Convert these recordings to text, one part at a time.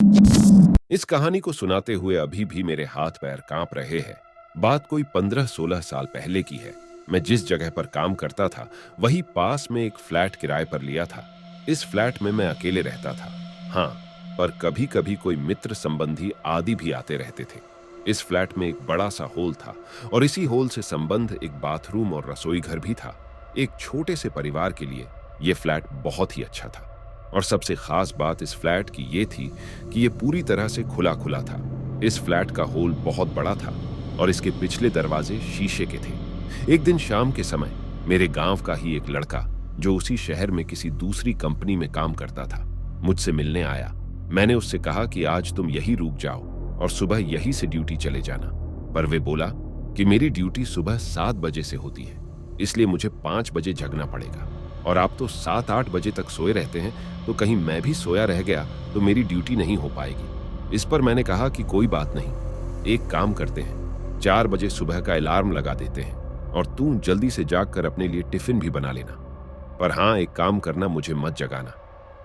इस कहानी को सुनाते हुए अभी भी मेरे हाथ पैर कांप रहे हैं। बात कोई 15-16 साल पहले की है। मैं जिस जगह पर काम करता था वही पास में एक फ्लैट किराए पर लिया था। इस फ्लैट में मैं अकेले रहता था। हाँ, पर कभी कभी कोई मित्र संबंधी आदि भी आते रहते थे। इस फ्लैट में एक बड़ा सा हॉल था और इसी हॉल से संबंध एक बाथरूम और रसोई घर भी था। एक छोटे से परिवार के लिए यह फ्लैट बहुत ही अच्छा था। और सबसे खास बात इस फ्लैट की ये थी कि ये पूरी तरह से खुला खुला था। इस फ्लैट का हॉल बहुत बड़ा था और इसके पिछले दरवाजे शीशे के थे। एक दिन शाम के समय मेरे गांव का ही एक लड़का, जो उसी शहर में किसी दूसरी कंपनी में काम करता था, मुझसे मिलने आया। मैंने उससे कहा कि आज तुम यही रुक जाओ और सुबह यही से ड्यूटी चले जाना। पर वे बोला कि मेरी ड्यूटी सुबह 7 बजे से होती है, इसलिए मुझे 5 बजे जगना पड़ेगा। और आप तो 7-8 बजे तक सोए रहते हैं, तो कहीं मैं भी सोया रह गया तो मेरी ड्यूटी नहीं हो पाएगी। इस पर मैंने कहा कि कोई बात नहीं, एक काम करते हैं, 4 बजे सुबह का अलार्म लगा देते हैं और तू जल्दी से जागकर अपने लिए टिफिन भी बना लेना। पर हाँ, एक काम करना, मुझे मत जगाना।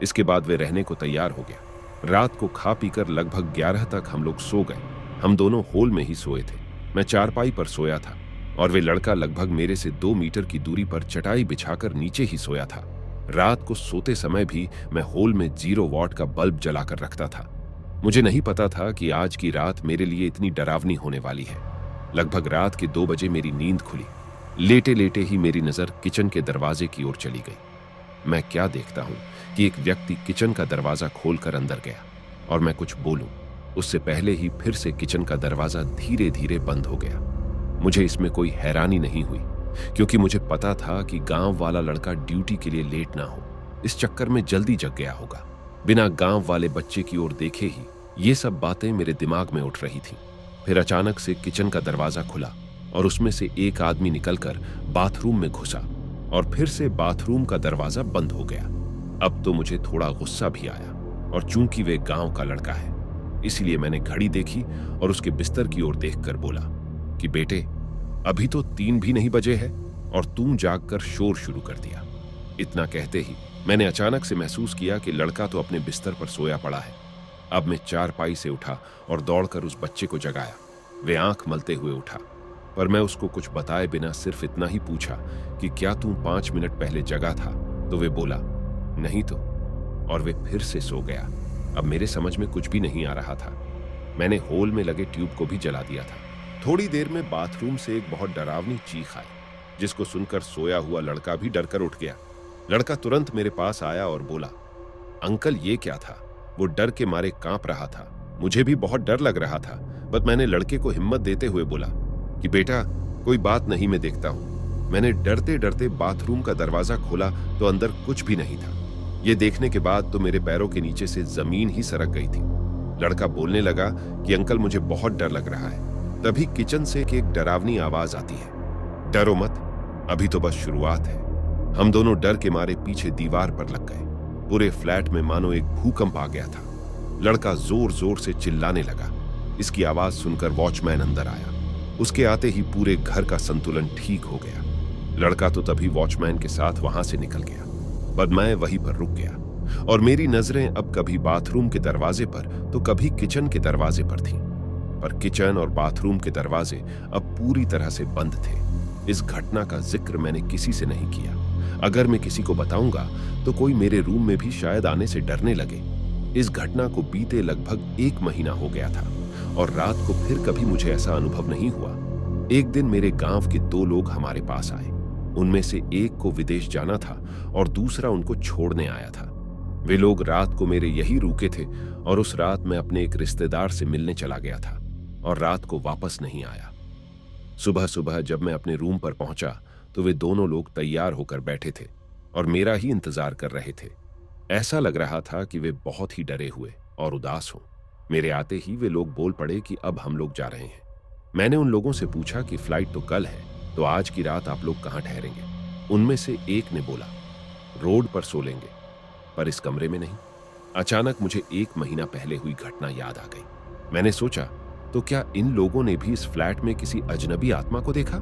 इसके बाद वे रहने को तैयार हो गया। रात को खा पीकर लगभग 11 तक हम लोग सो गए। हम दोनों हॉल में ही सोए थे। मैं चारपाई पर सोया था और वे लड़का लगभग मेरे से 2 मीटर की दूरी पर चटाई बिछाकर नीचे ही सोया था। रात को सोते समय भी मैं हॉल में 0 वॉट का बल्ब जलाकर रखता था। मुझे नहीं पता था कि आज की रात मेरे लिए इतनी डरावनी होने वाली है। लगभग रात के 2 बजे मेरी नींद खुली। लेटे लेटे ही मेरी नजर किचन के दरवाजे की ओर चली गई। मैं क्या देखता हूं कि एक व्यक्ति किचन का दरवाजा खोलकर अंदर गया और मैं कुछ बोलूं उससे पहले ही फिर से किचन का दरवाजा धीरे धीरे बंद हो गया। मुझे इसमें कोई हैरानी नहीं हुई, क्योंकि मुझे पता था कि गांव वाला लड़का ड्यूटी के लिए लेट ना हो, इस चक्कर में जल्दी जग गया होगा। बिना गांव वाले बच्चे की ओर देखे ही ये सब बातें मेरे दिमाग में उठ रही थीं। फिर अचानक से किचन का दरवाजा खुला और उसमें से एक आदमी निकलकर बाथरूम में घुसा और फिर से बाथरूम का दरवाजा बंद हो गया। अब तो मुझे थोड़ा गुस्सा भी आया, और चूंकि वे गांव का लड़का है, इसलिए मैंने घड़ी देखी और उसके बिस्तर की ओर देखकर बोला कि बेटे, अभी तो 3 भी नहीं बजे है और तू जागकर शोर शुरू कर दिया। इतना कहते ही मैंने अचानक से महसूस किया कि लड़का तो अपने बिस्तर पर सोया पड़ा है। अब मैं चारपाई से उठा और दौड़कर उस बच्चे को जगाया। वे आंख मलते हुए उठा, पर मैं उसको कुछ बताए बिना सिर्फ इतना ही पूछा कि क्या तू 5 मिनट पहले जगा था? तो वे बोला नहीं तो, और वे फिर से सो गया। अब मेरे समझ में कुछ भी नहीं आ रहा था। मैंने हॉल में लगे ट्यूब को भी जला दिया था। थोड़ी देर में बाथरूम से एक बहुत डरावनी चीख आई, जिसको सुनकर सोया हुआ लड़का भी डरकर उठ गया। लड़का तुरंत मेरे पास आया और बोला, अंकल ये क्या था? वो डर के मारे कांप रहा था। मुझे भी बहुत डर लग रहा था, बट मैंने लड़के को हिम्मत देते हुए बोला कि बेटा कोई बात नहीं, मैं देखता हूँ। मैंने डरते डरते बाथरूम का दरवाजा खोला तो अंदर कुछ भी नहीं था। ये देखने के बाद तो मेरे पैरों के नीचे से जमीन ही सरक गई थी। लड़का बोलने लगा कि अंकल मुझे बहुत डर लग रहा है। तभी किचन से एक डरावनी आवाज आती है, डरो मत, अभी तो बस शुरुआत है। हम दोनों डर के मारे पीछे दीवार पर लग गए। पूरे फ्लैट में मानो एक भूकंप आ गया था। लड़का जोर जोर से चिल्लाने लगा। इसकी आवाज सुनकर वॉचमैन अंदर आया। उसके आते ही पूरे घर का संतुलन ठीक हो गया। लड़का तो तभी वॉचमैन के साथ वहां से निकल गया, पर मैं वहीं पर रुक गया और मेरी नजरें अब कभी बाथरूम के दरवाजे पर तो कभी किचन के दरवाजे पर थीं। पर किचन और बाथरूम के दरवाजे अब पूरी तरह से बंद थे। इस घटना का जिक्र मैंने किसी से नहीं किया। अगर मैं किसी को बताऊंगा तो कोई मेरे रूम में भी शायद आने से डरने लगे। इस घटना को बीते लगभग 1 महीना हो गया था और रात को फिर कभी मुझे ऐसा अनुभव नहीं हुआ। एक दिन मेरे गांव के 2 लोग हमारे पास आए। उनमें से एक को विदेश जाना था और दूसरा उनको छोड़ने आया था। वे लोग रात को मेरे यही रुके थे और उस रात मैं अपने एक रिश्तेदार से मिलने चला गया था और रात को वापस नहीं आया। सुबह सुबह जब मैं अपने रूम पर पहुंचा तो वे दोनों लोग तैयार होकर बैठे थे और मेरा ही इंतजार कर रहे थे। ऐसा लग रहा था कि वे बहुत ही डरे हुए और उदास हों। मेरे आते ही वे लोग बोल पड़े कि अब हम लोग जा रहे हैं। मैंने उन लोगों से पूछा कि फ्लाइट तो कल है, तो आज की रात आप लोग कहाँ ठहरेंगे? उनमें से एक ने बोला, रोड पर सो लेंगे, पर इस कमरे में नहीं। अचानक मुझे 1 महीना पहले हुई घटना याद आ गई। मैंने सोचा, तो क्या इन लोगों ने भी इस फ्लैट में किसी अजनबी आत्मा को देखा?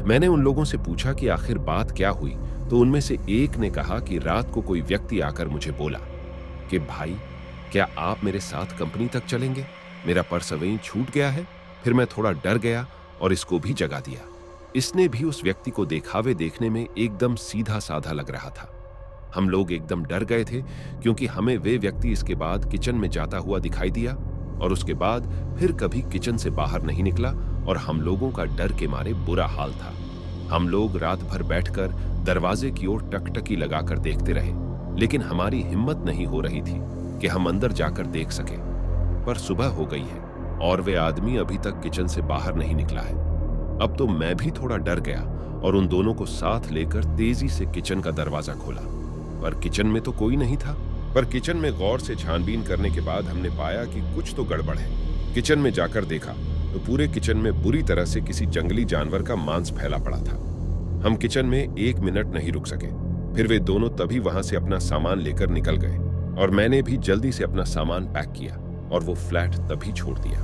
मैंने उन लोगों से पूछा कि आखिर बात क्या हुई, तो उनमें से एक ने कहा कि रात को कोई व्यक्ति आकर मुझे बोला कि भाई, क्या आप मेरे साथ कंपनी तक चलेंगे? मेरा पर्स वहीं छूट गया है। फिर मैं थोड़ा डर गया और इसको भी जगा दिया। इसने भी उस व्यक्ति को देखावे देखने में एकदम सीधा साधा लग रहा था। हम लोग एकदम डर गए थे क्योंकि हमें वे व्यक्ति इसके बाद किचन में जाता हुआ दिखाई दिया और उसके बाद फिर कभी किचन से बाहर नहीं निकला और हम लोगों का डर के मारे बुरा हाल था। हम लोग रात भर बैठकर दरवाजे की ओर टकटकी लगाकर देखते रहे, लेकिन हमारी हिम्मत नहीं हो रही थी कि हम अंदर जाकर देख सके। पर सुबह हो गई है और वे आदमी अभी तक किचन से बाहर नहीं निकला है। अब तो मैं भी थोड़ा डर गया और उन दोनों को साथ लेकर तेजी से किचन का दरवाजा खोला, पर किचन में तो कोई नहीं था। पर किचन में गौर से छानबीन करने के बाद हमने पाया कि कुछ तो गड़बड़ है। किचन में जाकर देखा तो पूरे किचन में बुरी तरह से किसी जंगली जानवर का मांस फैला पड़ा था। हम किचन में 1 मिनट नहीं रुक सके। फिर वे दोनों तभी वहां से अपना सामान लेकर निकल गए और मैंने भी जल्दी से अपना सामान पैक किया और वो फ्लैट तभी छोड़ दिया।